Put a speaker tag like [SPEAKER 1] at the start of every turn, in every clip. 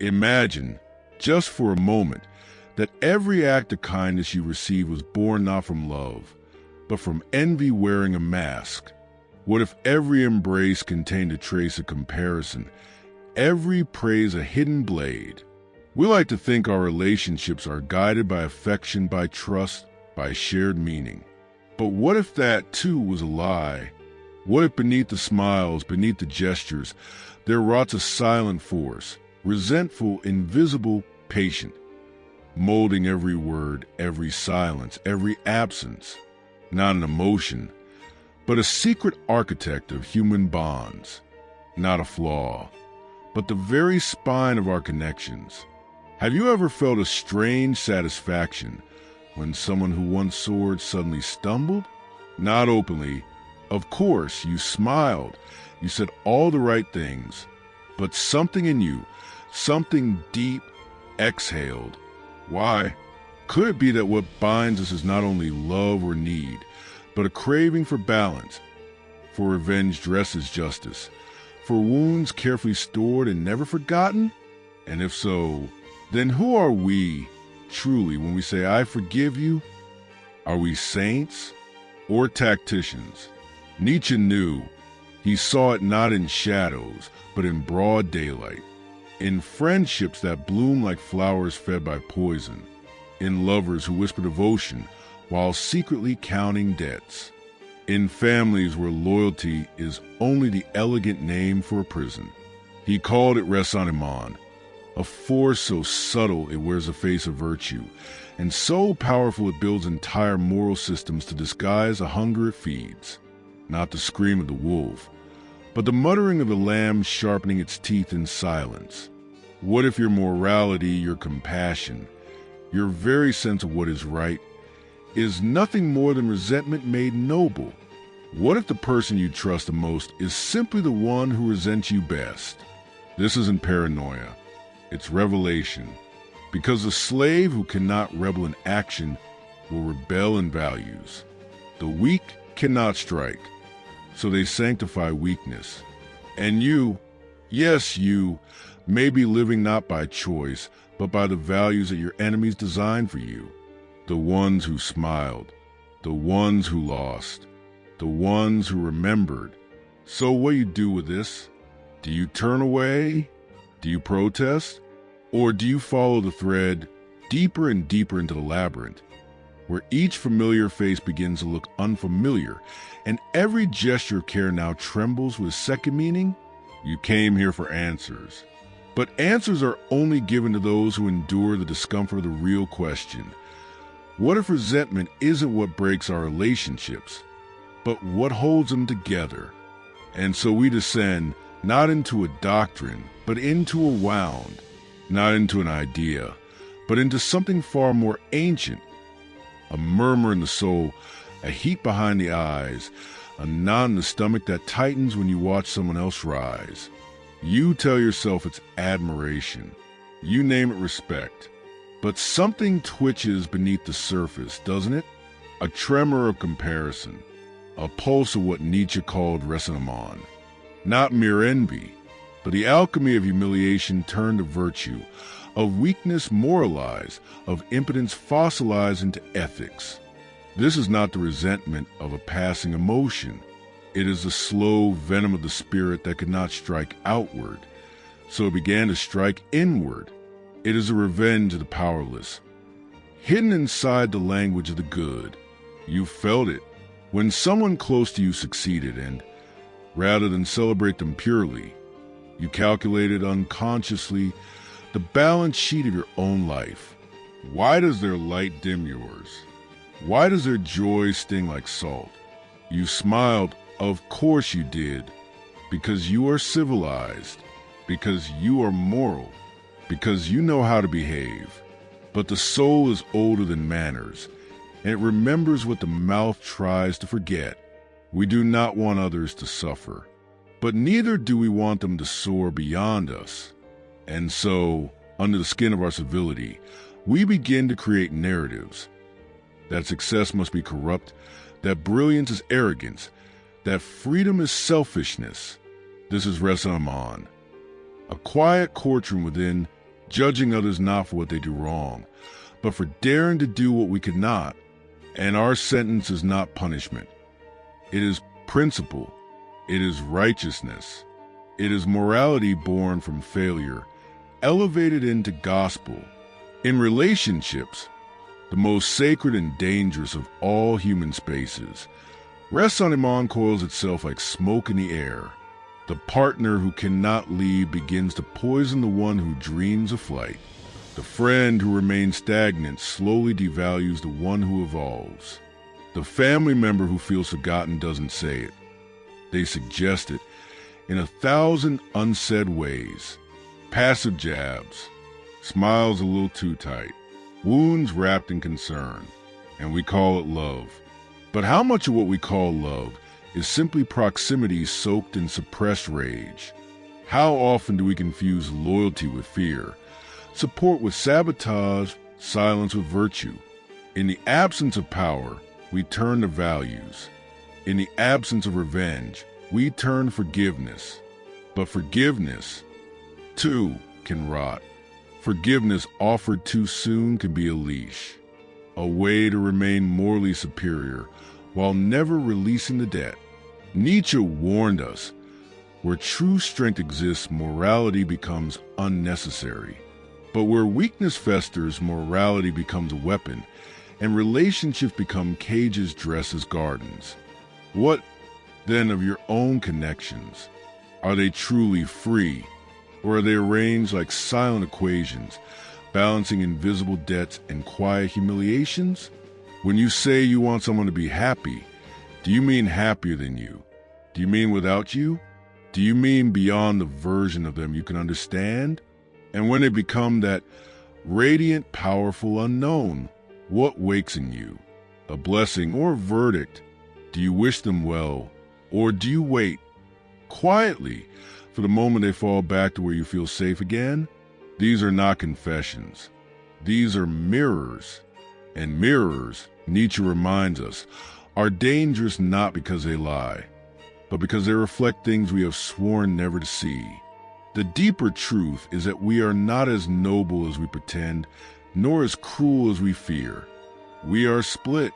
[SPEAKER 1] Imagine, just for a moment, that every act of kindness you receive was born not from love, but from envy wearing a mask. What if every embrace contained a trace of comparison, every praise a hidden blade? We like to think our relationships are guided by affection, by trust, by shared meaning. But what if that, too, was a lie? What if beneath the smiles, beneath the gestures, there rots a silent force, resentful, invisible, patient, molding every word, every silence, every absence, not an emotion, but a secret architect of human bonds, not a flaw, but the very spine of our connections. Have you ever felt a strange satisfaction when someone who once soared suddenly stumbled? Not openly. Of course, you smiled, you said all the right things, but something in you, something deep, exhaled. Why? Could it be that what binds us is not only love or need, but a craving for balance, for revenge dressed as justice, for wounds carefully stored and never forgotten? And if so, then who are we, truly, when we say, I forgive you? Are we saints or tacticians? Nietzsche knew. He saw it not in shadows, but in broad daylight, in friendships that bloom like flowers fed by poison, in lovers who whisper devotion while secretly counting debts, in families where loyalty is only the elegant name for a prison. He called it raisonnement, a force so subtle it wears the face of virtue, and so powerful it builds entire moral systems to disguise a hunger it feeds. Not the scream of the wolf, but the muttering of the lamb sharpening its teeth in silence. What if your morality, your compassion, your very sense of what is right, is nothing more than resentment made noble? What if the person you trust the most is simply the one who resents you best? This isn't paranoia. It's revelation, because the slave who cannot rebel in action will rebel in values. The weak cannot strike, so they sanctify weakness. And you, yes you, may be living not by choice, but by the values that your enemies designed for you. The ones who smiled, the ones who lost, the ones who remembered. So what do you do with this? Do you turn away? Do you protest? Or do you follow the thread deeper and deeper into the labyrinth, where each familiar face begins to look unfamiliar, and every gesture of care now trembles with a second meaning? You came here for answers. But answers are only given to those who endure the discomfort of the real question. What if resentment isn't what breaks our relationships, but what holds them together? And so we descend not into a doctrine, but into a wound, not into an idea, but into something far more ancient. A murmur in the soul, a heat behind the eyes, a knot in the stomach that tightens when you watch someone else rise. You tell yourself it's admiration. You name it respect. But something twitches beneath the surface, doesn't it? A tremor of comparison, a pulse of what Nietzsche called raisonnement. Not mere envy, but the alchemy of humiliation turned to virtue, of weakness moralized, of impotence fossilized into ethics. This is not the resentment of a passing emotion. It is the slow venom of the spirit that could not strike outward, so it began to strike inward. It is a revenge of the powerless, hidden inside the language of the good. You felt it when someone close to you succeeded, and rather than celebrate them purely, you calculated unconsciously the balance sheet of your own life. Why does their light dim yours? Why does their joy sting like salt? You smiled, of course you did, because you are civilized, because you are moral, because you know how to behave. But the soul is older than manners, and it remembers what the mouth tries to forget. We do not want others to suffer, but neither do we want them to soar beyond us. And so, under the skin of our civility, we begin to create narratives that success must be corrupt, that brilliance is arrogance, that freedom is selfishness. This is raisonnement, a quiet courtroom within judging others not for what they do wrong, but for daring to do what we could not. And our sentence is not punishment. It is principle. It is righteousness. It is morality born from failure, elevated into gospel. In relationships, the most sacred and dangerous of all human spaces, raisonnement coils itself like smoke in the air. The partner who cannot leave begins to poison the one who dreams of flight. The friend who remains stagnant slowly devalues the one who evolves. The family member who feels forgotten doesn't say it. They suggest it in 1,000 unsaid ways. Passive jabs, smiles a little too tight, wounds wrapped in concern, and we call it love. But how much of what we call love is simply proximity soaked in suppressed rage? How often do we confuse loyalty with fear, support with sabotage, silence with virtue? In the absence of power, we turn to values. In the absence of revenge, we turn to forgiveness. But forgiveness, too, can rot. Forgiveness offered too soon can be a leash, a way to remain morally superior while never releasing the debt. Nietzsche warned us, where true strength exists, morality becomes unnecessary. But where weakness festers, morality becomes a weapon, and relationships become cages dressed as gardens. What, then, of your own connections? Are they truly free, or are they arranged like silent equations, balancing invisible debts and quiet humiliations? When you say you want someone to be happy, do you mean happier than you? Do you mean without you? Do you mean beyond the version of them you can understand? And when they become that radiant, powerful unknown, what wakes in you? A blessing or a verdict? Do you wish them well, or do you wait quietly for the moment they fall back to where you feel safe again? These are not confessions. These are mirrors. And mirrors, Nietzsche reminds us, are dangerous not because they lie, but because they reflect things we have sworn never to see. The deeper truth is that we are not as noble as we pretend, nor as cruel as we fear. We are split.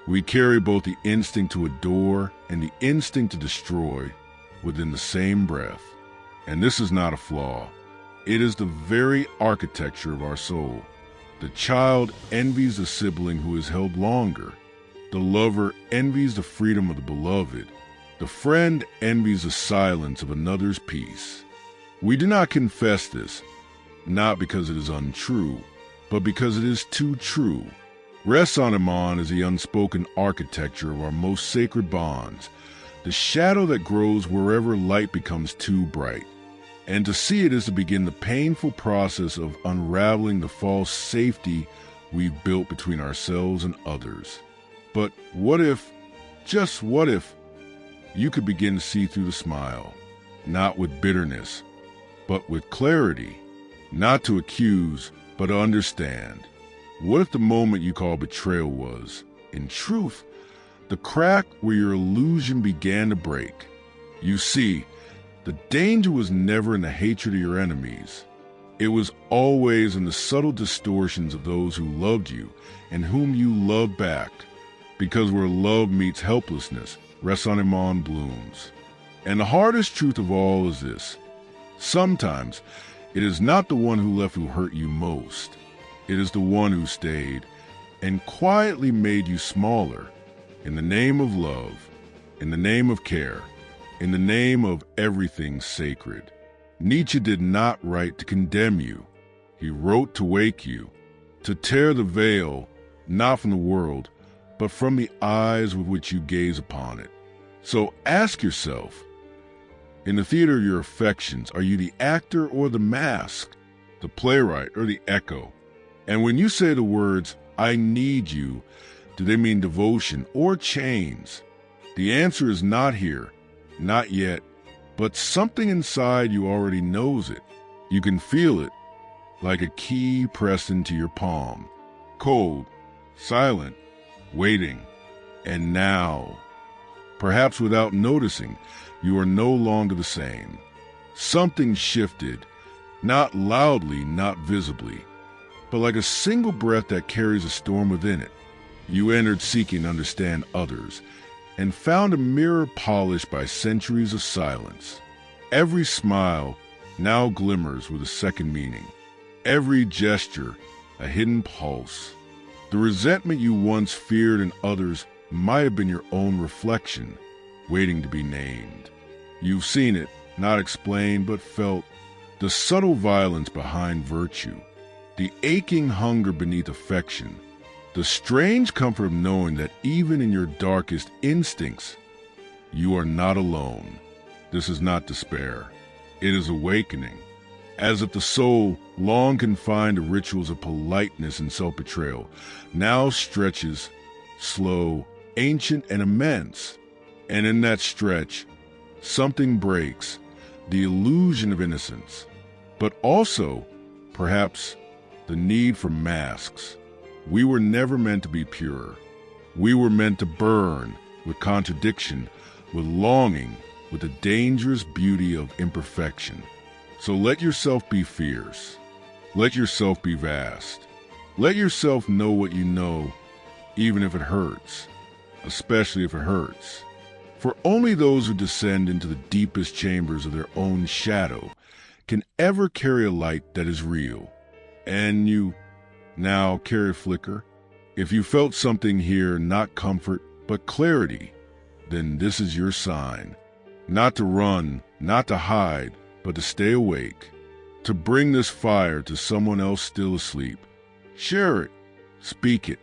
[SPEAKER 1] We carry both the instinct to adore and the instinct to destroy within the same breath. And this is not a flaw. It is the very architecture of our soul. The child envies the sibling who is held longer. The lover envies the freedom of the beloved. The friend envies the silence of another's peace. We do not confess this, not because it is untrue, but because it is too true. Raisonnement is the unspoken architecture of our most sacred bonds, the shadow that grows wherever light becomes too bright. And to see it is to begin the painful process of unraveling the false safety we've built between ourselves and others. But what if, just what if, you could begin to see through the smile, not with bitterness, but with clarity, not to accuse, but to understand? What if the moment you call betrayal was, in truth, the crack where your illusion began to break? You see, the danger was never in the hatred of your enemies. It was always in the subtle distortions of those who loved you and whom you loved back. Because where love meets helplessness, raisonnement blooms. And the hardest truth of all is this: sometimes it is not the one who left who hurt you most. It is the one who stayed and quietly made you smaller, in the name of love, in the name of care, in the name of everything sacred. Nietzsche did not write to condemn you. He wrote to wake you, to tear the veil, not from the world, but from the eyes with which you gaze upon it. So ask yourself, in the theater of your affections, are you the actor or the mask, the playwright or the echo? And when you say the words, "I need you," do they mean devotion or chains? The answer is not here, not yet, but something inside you already knows it. You can feel it, like a key pressed into your palm. Cold, silent, waiting. And now, perhaps without noticing, you are no longer the same. Something shifted, Not loudly, not visibly, but like a single breath that carries a storm within it. You entered seeking to understand others, and found a mirror polished by centuries of silence. Every smile now glimmers with a second meaning. Every gesture, a hidden pulse. The resentment you once feared in others might have been your own reflection, waiting to be named. You've seen it, not explained, but felt the subtle violence behind virtue, the aching hunger beneath affection, the strange comfort of knowing that even in your darkest instincts, you are not alone. This is not despair. It is awakening, as if the soul, long confined to rituals of politeness and self-betrayal, now stretches, slow, ancient, and immense. And in that stretch, something breaks, the illusion of innocence, but also, perhaps, the need for masks. We were never meant to be pure. We were meant to burn with contradiction, with longing, with the dangerous beauty of imperfection. So let yourself be fierce. Let yourself be vast. Let yourself know what you know, even if it hurts, especially if it hurts. For only those who descend into the deepest chambers of their own shadow can ever carry a light that is real. And you now carry a flicker. If you felt something here, not comfort, but clarity, then this is your sign. Not to run, not to hide, but to stay awake. To bring this fire to someone else still asleep. Share it. Speak it.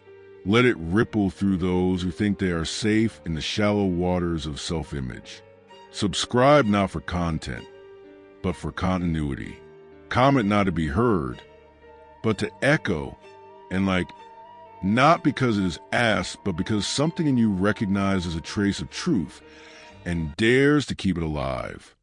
[SPEAKER 1] Let it ripple through those who think they are safe in the shallow waters of self-image. Subscribe not for content, but for continuity. Comment not to be heard, but to echo, and not because it is asked, but because something in you recognizes a trace of truth and dares to keep it alive.